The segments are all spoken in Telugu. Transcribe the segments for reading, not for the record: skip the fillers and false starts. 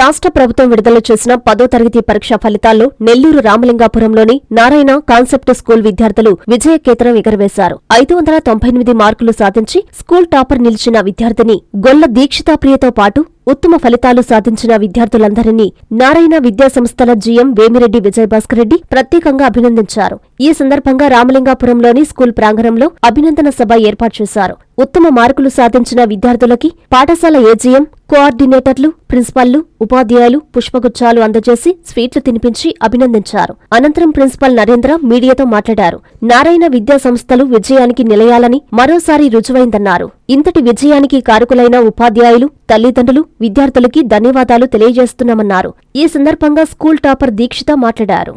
రాష్ట్ర ప్రభుత్వం విడుదల చేసిన 10వ తరగతి పరీక్షా ఫలితాల్లో నెల్లూరు రామలింగాపురంలోని నారాయణ కాన్సెప్ట్ స్కూల్ విద్యార్థులు విజయకేతనం ఎగరవేశారు. 598 మార్కులు సాధించి స్కూల్ టాపర్ నిలిచిన విద్యార్థిని గొల్ల దీక్షితాప్రియతో పాటు ఉత్తమ ఫలితాలు సాధించిన విద్యార్థులందరినీ నారాయణ విద్యాసంస్థల జీఎం వేమిరెడ్డి విజయభాస్కర్ రెడ్డి ప్రత్యేకంగా అభినందించారు. ఈ సందర్భంగా రామలింగాపురంలోని స్కూల్ ప్రాంగణంలో అభినందన సభ ఏర్పాటు చేశారు. ఉత్తమ మార్కులు సాధించిన విద్యార్థులకి పాఠశాల ఏజీఎం, కోఆర్డినేటర్లు, ప్రిన్సిపల్లు, ఉపాధ్యాయులు పుష్పగుచ్చాలు అందజేసి స్వీట్లు తినిపించి అభినందించారు. అనంతరం ప్రిన్సిపల్ నరేంద్ర మీడియాతో మాట్లాడారు. నారాయణ విద్యా సంస్థలు విజయానికి నిలయాలని మరోసారి రుజువైందన్నారు. ఇంతటి విజయానికి కారకులైన ఉపాధ్యాయులు, తల్లిదండ్రులు, విద్యార్థులకి ధన్యవాదాలు తెలియజేస్తున్నామన్నారు. ఈ సందర్భంగా స్కూల్ టాపర్ దీక్షిత మాట్లాడారు.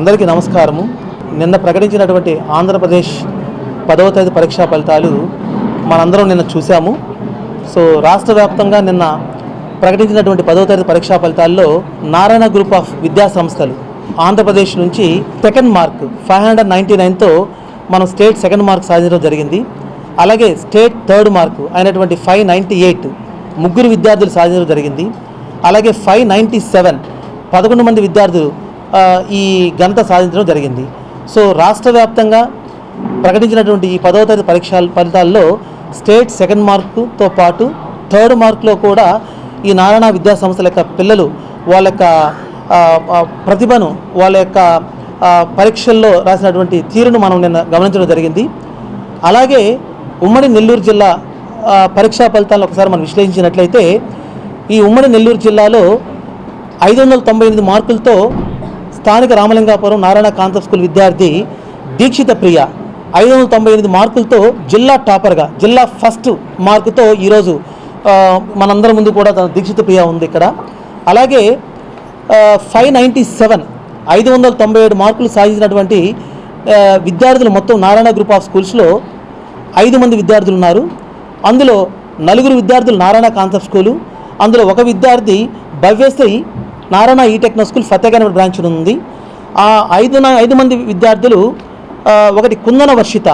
అందరికీ నమస్కారము. నిన్న ప్రకటించినటువంటి ఆంధ్రప్రదేశ్ 10వ తరగతి పరీక్షా ఫలితాలు మనందరం నిన్న చూసాము. రాష్ట్ర వ్యాప్తంగా నిన్న ప్రకటించినటువంటి 10వ తరగతి పరీక్షా ఫలితాల్లో నారాయణ గ్రూప్ ఆఫ్ విద్యా సంస్థలు ఆంధ్రప్రదేశ్ నుంచి సెకండ్ మార్క్ 599తో మనం స్టేట్ సెకండ్ మార్క్ సాధించడం జరిగింది. అలాగే స్టేట్ థర్డ్ మార్కు అయినటువంటి 598 ముగ్గురు విద్యార్థులు సాధించడం జరిగింది. అలాగే 597 11 మంది విద్యార్థులు ఈ ఘనత సాధించడం జరిగింది. రాష్ట్ర వ్యాప్తంగా ప్రకటించినటువంటి ఈ 10వ తరగతి పరీక్షా ఫలితాల్లో స్టేట్ సెకండ్ మార్కుతో పాటు థర్డ్ మార్కులో కూడా ఈ నారాయణ విద్యా సంస్థల యొక్క పిల్లలు వాళ్ళ యొక్క ప్రతిభను, వాళ్ళ యొక్క పరీక్షల్లో రాసినటువంటి తీరును మనం నిన్న గమనించడం జరిగింది. అలాగే ఉమ్మడి నెల్లూరు జిల్లా పరీక్షా ఫలితాలను ఒకసారి మనం విశ్లేషించినట్లయితే ఈ ఉమ్మడి నెల్లూరు జిల్లాలో 598 మార్కులతో స్థానిక రామలింగాపురం నారాయణ కాన్సెప్ట్ స్కూల్ విద్యార్థి దీక్షిత ప్రియ 598 మార్కులతో జిల్లా టాపర్గా, జిల్లా ఫస్ట్ మార్కుతో ఈరోజు మనందరి ముందు కూడా దీక్షిత ప్రియ ఉంది ఇక్కడ. అలాగే 597 మార్కులు సాధించినటువంటి విద్యార్థులు మొత్తం నారాయణ గ్రూప్ ఆఫ్ స్కూల్స్లో 5 మంది విద్యార్థులు ఉన్నారు. అందులో 4 విద్యార్థులు నారాయణ కాన్సెప్ట్ స్కూలు, అందులో ఒక విద్యార్థి Bhavyasri Narayana e Techno school Fatehganj branch ఉంది. ఆ 5 మంది విద్యార్థులు ఒకటి Kundana Varshitha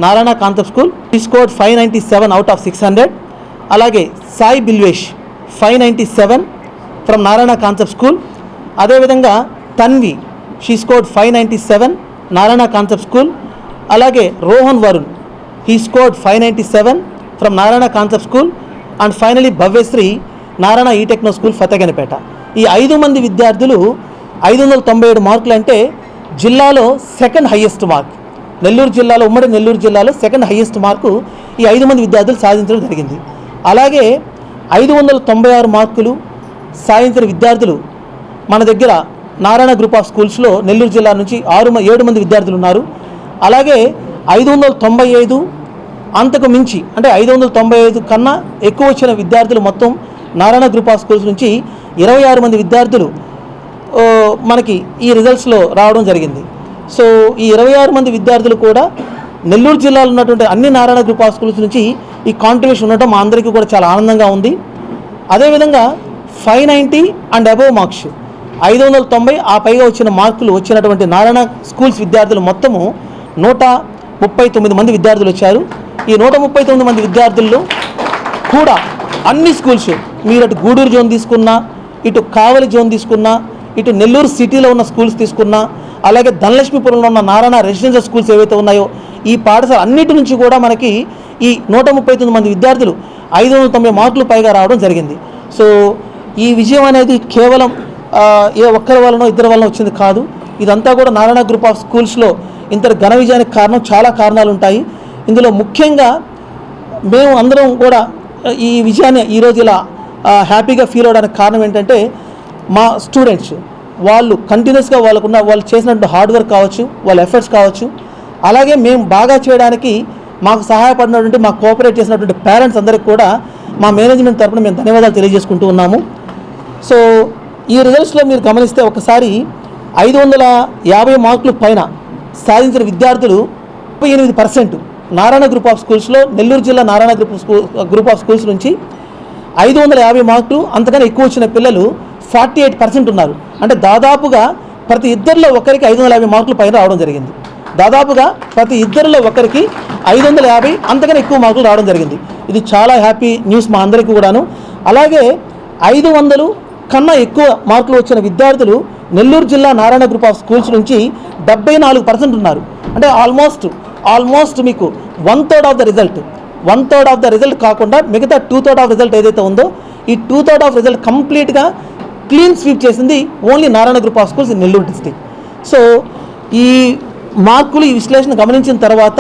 Narayana concept school, she scored 597 out of 600. అలాగే Sai Bilvesh 597 from Narayana concept school. అదేవిధంగా Tanvi she scored 597 Narayana concept school. అలాగే Rohan Varun he scored 597 from Narayana Concept School. And finally Bhavyasri Narayana e Techno school ఫతేగంజ్పేట. ఈ 5 మంది విద్యార్థులు 597 మార్కులు అంటే జిల్లాలో సెకండ్ హైయెస్ట్ మార్క్. నెల్లూరు జిల్లాలో, ఉమ్మడి నెల్లూరు జిల్లాలో సెకండ్ హైయెస్ట్ మార్కు ఈ 5 మంది విద్యార్థులు సాధించడం జరిగింది. అలాగే 596 మార్కులు సాధించిన విద్యార్థులు మన దగ్గర నారాయణ గ్రూప్ ఆఫ్ స్కూల్స్లో నెల్లూరు జిల్లా నుంచి 7 మంది విద్యార్థులు ఉన్నారు. అలాగే 595 అంతకు మించి అంటే 595 కన్నా ఎక్కువ వచ్చిన విద్యార్థులు మొత్తం నారాయణ గ్రూప్ ఆఫ్ స్కూల్స్ నుంచి 26 మంది విద్యార్థులు మనకి ఈ రిజల్ట్స్లో రావడం జరిగింది. ఈ 26 మంది విద్యార్థులు కూడా నెల్లూరు జిల్లాలో ఉన్నటువంటి అన్ని నారాయణ గ్రూప్ ఆఫ్ స్కూల్స్ నుంచి ఈ కాంట్రిబ్యూషన్ ఉండటం మా అందరికీ కూడా చాలా ఆనందంగా ఉంది. అదేవిధంగా 590 అండ్ అబోవ్ మార్క్స్ 590 ఆ పైగా వచ్చిన మార్కులు వచ్చినటువంటి నారాయణ స్కూల్స్ విద్యార్థులు మొత్తము 139 మంది విద్యార్థులు వచ్చారు. ఈ 139 మంది విద్యార్థుల్లో కూడా అన్ని స్కూల్స్, మీరు అటు గూడూరు జోన్ తీసుకున్నా, ఇటు కావలి జోన్ తీసుకున్నా, ఇటు నెల్లూరు సిటీలో ఉన్న స్కూల్స్ తీసుకున్నా, అలాగే ధనలక్ష్మీపురంలో ఉన్న నారాయణ రెసిడెన్షియల్ స్కూల్స్ ఏవైతే ఉన్నాయో ఈ పాఠశాల అన్నిటి నుంచి కూడా మనకి ఈ 139 మంది విద్యార్థులు 590 మార్కులు పైగా రావడం జరిగింది. ఈ విజయం అనేది కేవలం ఏ ఒక్కరి వలనో ఇద్దరి వలన వచ్చింది కాదు. ఇదంతా కూడా నారాయణ గ్రూప్ ఆఫ్ స్కూల్స్లో ఇంత ఘన విజయానికి కారణం చాలా కారణాలు ఉంటాయి. ఇందులో ముఖ్యంగా మేము అందరం కూడా ఈ విజయాన్ని ఈరోజు ఇలా హ్యాపీగా ఫీల్ అవ్వడానికి కారణం ఏంటంటే మా స్టూడెంట్స్ వాళ్ళు కంటిన్యూస్గా వాళ్ళు చేసినటువంటి హార్డ్ వర్క్ కావచ్చు, వాళ్ళ ఎఫర్ట్స్ కావచ్చు, అలాగే మేము బాగా చేయడానికి మాకు సహాయపడినటువంటి, మాకు కోఆపరేట్ చేసినటువంటి పేరెంట్స్ అందరికీ కూడా మా మేనేజ్మెంట్ తరఫున మేము ధన్యవాదాలు తెలియజేసుకుంటూ ఉన్నాము. ఈ రిజల్ట్స్లో మీరు గమనిస్తే ఒకసారి 550 మార్కులు పైన సాధించిన విద్యార్థులు 38% నారాయణ గ్రూప్ ఆఫ్ స్కూల్స్లో, నెల్లూరు జిల్లా నారాయణ గ్రూప్ ఆఫ్ స్కూల్స్ నుంచి 550 మార్కులు అంతకన్నా ఎక్కువ వచ్చిన పిల్లలు 48% ఉన్నారు. అంటే దాదాపుగా ప్రతి ఇద్దరిలో ఒకరికి 550 మార్కులు పైన రావడం జరిగింది. దాదాపుగా ప్రతి ఇద్దరిలో ఒకరికి 550 అంతకన్నా ఎక్కువ మార్కులు రావడం జరిగింది. ఇది చాలా హ్యాపీ న్యూస్ మా అందరికీ కూడాను. అలాగే 500 కన్నా ఎక్కువ మార్కులు వచ్చిన విద్యార్థులు నెల్లూరు జిల్లా నారాయణ గ్రూప్ ఆఫ్ స్కూల్స్ నుంచి 74% ఉన్నారు. అంటే ఆల్మోస్ట్ మీకు 1/3 ఆఫ్ ద రిజల్ట్ కాకుండా మిగతా 2/3 ఆఫ్ రిజల్ట్ ఏదైతే ఉందో ఈ 2/3 ఆఫ్ రిజల్ట్ కంప్లీట్గా క్లీన్ స్వీప్ చేసింది only Narayana group of schools in Nellore district. So ఈ మార్కులు ఈ విశ్లేషణ గమనించిన తర్వాత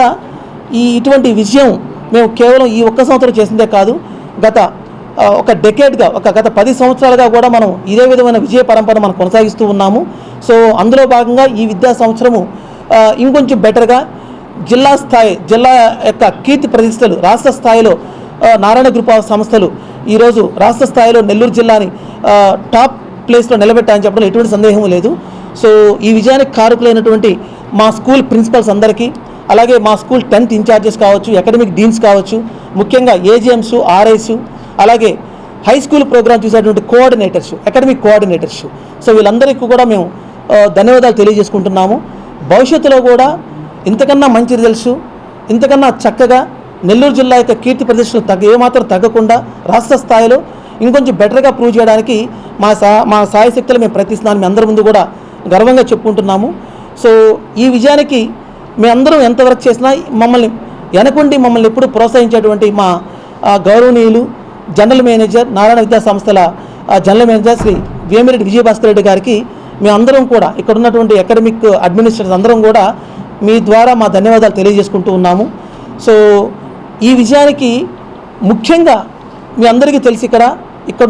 ఇటువంటి విజయం మేము కేవలం ఈ ఒక్క సంవత్సరం చేసిందే కాదు, ఒక డెకేడ్గా గత 10 సంవత్సరాలుగా కూడా మనం ఇదే విధమైన విజయ పరంపర మనం కొనసాగిస్తూ ఉన్నాము. సో అందులో భాగంగా ఈ విద్యా సంవత్సరము ఇంకొంచెం బెటర్గా జిల్లా యొక్క కీర్తి ప్రతిష్టలు రాష్ట్ర స్థాయిలో నారాయణ గ్రూప్ ఆఫ్ సంస్థలు ఈరోజు రాష్ట్ర స్థాయిలో నెల్లూరు జిల్లాని టాప్ ప్లేస్లో నిలబెట్టాలని చెప్పడం ఎటువంటి సందేహం లేదు. సో ఈ విజయానికి కారకులైనటువంటి మా స్కూల్ ప్రిన్సిపల్స్ అందరికీ, అలాగే మా స్కూల్ 10th ఇన్ఛార్జెస్ కావచ్చు, అకాడమిక్ డీన్స్ కావచ్చు, ముఖ్యంగా ఏజీఎంస్, ఆర్ఐస్, అలాగే హై స్కూల్ ప్రోగ్రామ్ చూసేటువంటి అకాడమిక్ కోఆర్డినేటర్స్, సో వీళ్ళందరికీ కూడా మేము ధన్యవాదాలు తెలియజేసుకుంటున్నాము. భవిష్యత్తులో కూడా ఇంతకన్నా మంచి రిజల్ట్స్, ఇంతకన్నా చక్కగా నెల్లూరు జిల్లా యొక్క కీర్తి ప్రదర్శనలు ఏమాత్రం తగ్గకుండా రాష్ట్ర స్థాయిలో ఇంకొంచెం బెటర్గా ప్రూవ్ చేయడానికి మా సాయశక్తులు మేము ప్రయత్నిస్తున్నాము. మీ అందరి ముందు కూడా గర్వంగా చెప్పుకుంటున్నాము. సో ఈ విజయానికి మేమందరం ఎంతవరకు చేసినా మమ్మల్ని ఎప్పుడు ప్రోత్సహించేటువంటి మా గౌరవనీయులు జనరల్ మేనేజర్, నారాయణ విద్యా సంస్థల జనరల్ మేనేజర్ శ్రీ వేమిరెడ్డి విజయభాస్కర్ రెడ్డి గారికి మేమందరం కూడా ఇక్కడ ఉన్నటువంటి అకాడమిక్ అడ్మినిస్ట్రేటర్స్ అందరం కూడా మీ ద్వారా మా ధన్యవాదాలు తెలియజేసుకుంటూ ఉన్నాము. సో ఈ విజయానికి ముఖ్యంగా మీ అందరికీ తెలిసి ఇక్కడ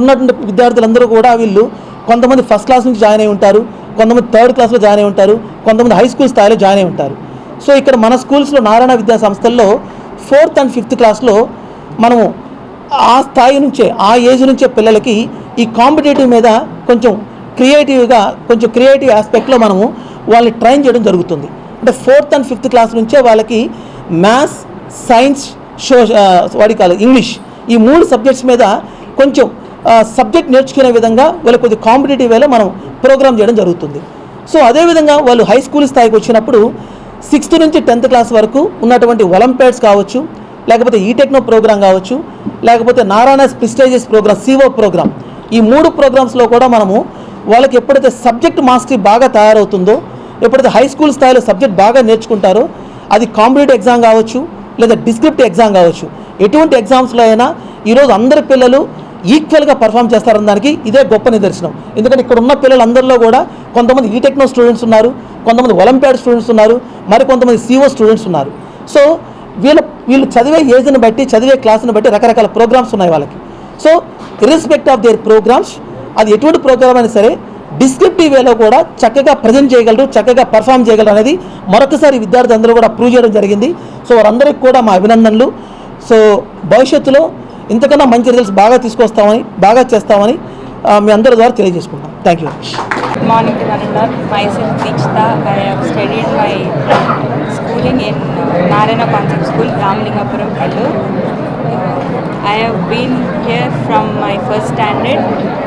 ఉన్నటువంటి విద్యార్థులందరూ కూడా వీళ్ళు కొంతమంది ఫస్ట్ క్లాస్ నుంచి జాయిన్ అయి ఉంటారు, కొంతమంది 3rd క్లాస్లో జాయిన్ అయి ఉంటారు, కొంతమంది హై స్కూల్ స్థాయిలో జాయిన్ అయి ఉంటారు. సో ఇక్కడ మన స్కూల్స్లో నారాయణ విద్యా సంస్థల్లో 4th and 5th క్లాస్లో మనము ఆ స్థాయి నుంచే ఆ ఏజ్ నుంచే పిల్లలకి ఈ కాంపిటేటివ్ మీద కొంచెం క్రియేటివ్ ఆస్పెక్ట్లో మనము వాళ్ళని ట్రైన్ చేయడం జరుగుతుంది. అంటే 4th and 5th క్లాస్ నుంచే వాళ్ళకి మ్యాథ్స్, సైన్స్, ఇంగ్లీష్ ఈ 3 సబ్జెక్ట్స్ మీద కొంచెం సబ్జెక్ట్ నేర్చుకునే విధంగా వాళ్ళకి కొద్దిగా కాంపిటేటివ్ వేలో మనం ప్రోగ్రామ్ చేయడం జరుగుతుంది. సో అదేవిధంగా వాళ్ళు హై స్కూల్ స్థాయికి వచ్చినప్పుడు 6th నుంచి 10th క్లాస్ వరకు ఉన్నటువంటి ఒలింపియాడ్స్ కావచ్చు, లేకపోతే ఈటెక్నో ప్రోగ్రామ్ కావచ్చు, లేకపోతే Narayanas prestigious programme, CO programme, ఈ 3 ప్రోగ్రామ్స్లో కూడా మనము వాళ్ళకి ఎప్పుడైతే సబ్జెక్ట్ మాస్టరీ బాగా తయారవుతుందో, ఎప్పుడైతే హై స్కూల్ స్థాయిలో సబ్జెక్ట్ బాగా నేర్చుకుంటారో, అది కాంపిటేటివ్ ఎగ్జామ్ కావచ్చు లేదా డిస్క్రిప్టివ్ ఎగ్జామ్ కావచ్చు, ఎటువంటి ఎగ్జామ్స్లో అయినా ఈరోజు అందరి పిల్లలు ఈక్వల్గా పర్ఫామ్ చేస్తారన్న దానికి ఇదే గొప్ప నిదర్శనం. ఎందుకంటే ఇక్కడ ఉన్న పిల్లలందరిలో కూడా కొంతమంది ఈటెక్నో స్టూడెంట్స్ ఉన్నారు, కొంతమంది ఒలింపియాడ్ స్టూడెంట్స్ ఉన్నారు, మరి కొంతమంది CO స్టూడెంట్స్ ఉన్నారు. సో వీళ్ళు చదివే ఏజ్ని బట్టి, చదివే క్లాస్ని బట్టి రకరకాల ప్రోగ్రామ్స్ ఉన్నాయి వాళ్ళకి. సో ఇర్రెస్పెక్ట్ ఆఫ్ దేర్ ప్రోగ్రామ్స్, అది ఎటువంటి ప్రోగ్రామ్ అయినా సరే డిస్క్రిప్టివ్ వేలో కూడా చక్కగా ప్రజెంట్ చేయగలరు, చక్కగా పర్ఫామ్ చేయగలరు అనేది మరొకసారి విద్యార్థులు అందరూ కూడా ప్రూవ్ చేయడం జరిగింది. సో వారందరికీ కూడా మా అభినందనలు. సో భవిష్యత్తులో ఇంతకన్నా మంచి రిజల్ట్స్ బాగా చేస్తామని మీ అందరి ద్వారా తెలియజేసుకుంటాం. Thank you. Good morning to one and all. Myself Deekshita. I have studied my schooling in Narayana Concept School, Ramalingappuram, Nellore. I have been here from my first standard.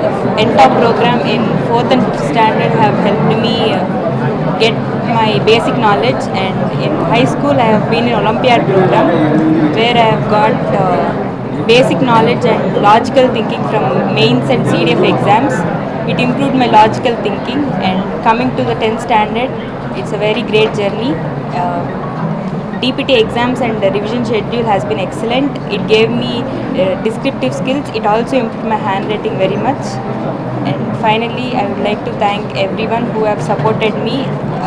The NTOP program in 4th and 5th standard have helped me get my basic knowledge, and in high school I have been in Olympiad program where I have got basic knowledge and logical thinking from mains and CDF exams. It improved my logical thinking, and coming to the 10th standard, it's a very great journey. DPT exams and the revision schedule has been excellent. It gave me descriptive skills. It also improved my handwriting very much. And finally, I would like to thank everyone who have supported me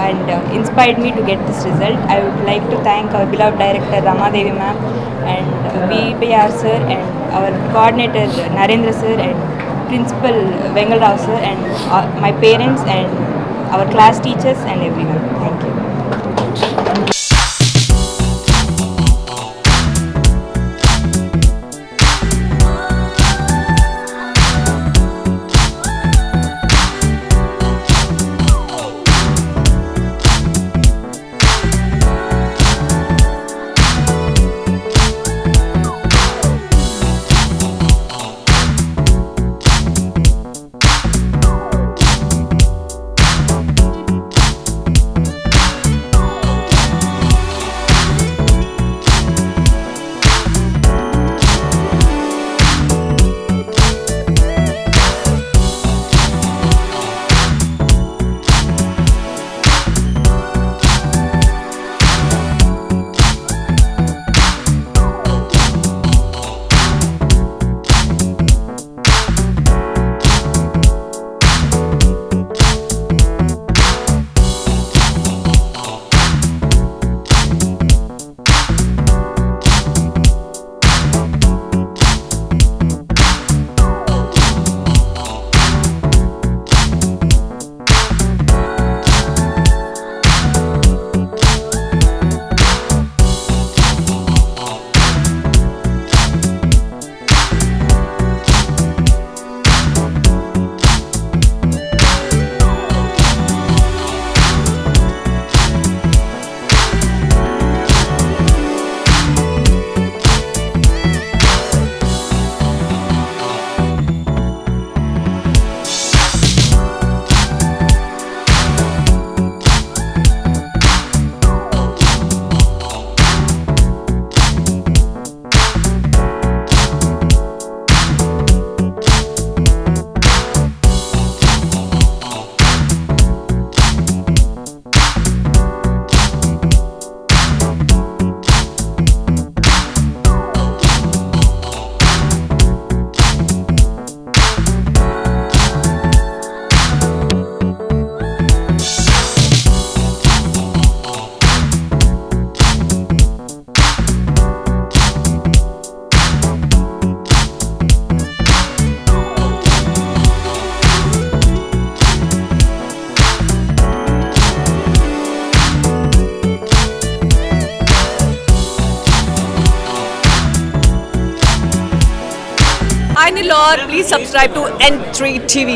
and inspired me to get this result. I would like to thank our beloved director Rama Devi ma'am and VPR sir and our coordinator Narendra sir and principal Vengal Rao sir and my parents and our class teachers and everyone. Thank you. Shine Lord, please subscribe to N3 TV.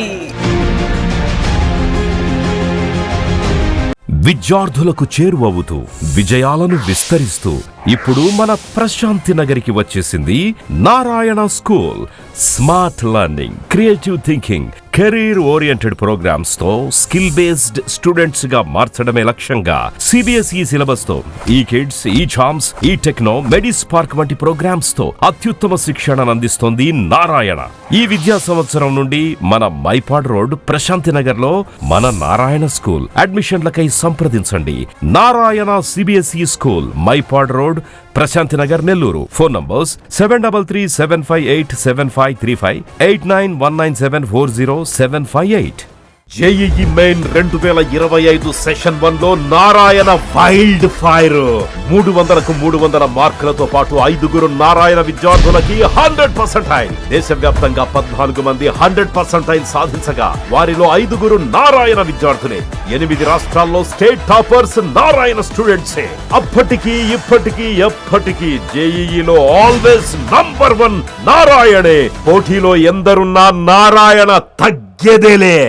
విద్యార్థులకు చేరువవుతూ విజయాలను విస్తరిస్తూ ఇప్పుడు మన ప్రశాంతి నగరికి వచ్చేసింది Narayana school. Smart learning, creative thinking, career oriented programmes తో స్కిల్ బేస్డ్ స్టూడెంట్స్ గా మార్చడమే లక్ష్యంగా సిబిఎస్ఈ సిలబస్ తో ఈ కిడ్స్, ఈ చామ్స్, ఈ టెక్నో, మెడిస్ పార్క్ వంటి ప్రోగ్రామ్స్ తో అత్యుత్తమ శిక్షణను అందిస్తోంది నారాయణ. ఈ విద్యా సంవత్సరం నుండి మన మైపాడ్ రోడ్ ప్రశాంతి నగర్ లో మన నారాయణ స్కూల్. అడ్మిషన్లకై సంప్రదించండి. Narayana CBSE school, Mypadu road, Prashanti Nagar, Nellore. Phone numbers 7337587535, 8919740758. JEE main 2025 session 1 లో నారాయణ వైల్డ్ ఫైర్. 300కు 300 మార్కులతో పాటు 5 నారాయణ విద్యార్థులకి 100%. దేశవ్యాప్తంగా 14 మంది 100% సాధించగా వారిలో 5 నారాయణ విద్యార్థులే. 8 రాష్ట్రాల్లో స్టేట్ టాపర్స్ నారాయణ స్టూడెంట్సే. అప్పటికి ఇప్పటికీ ఎప్పటికీ జేఈఈలో ఆల్వేస్ నంబర్ 1 నారాయణే. పోటీలో ఎందరున్నా నారాయణ తగ్గేదేలే.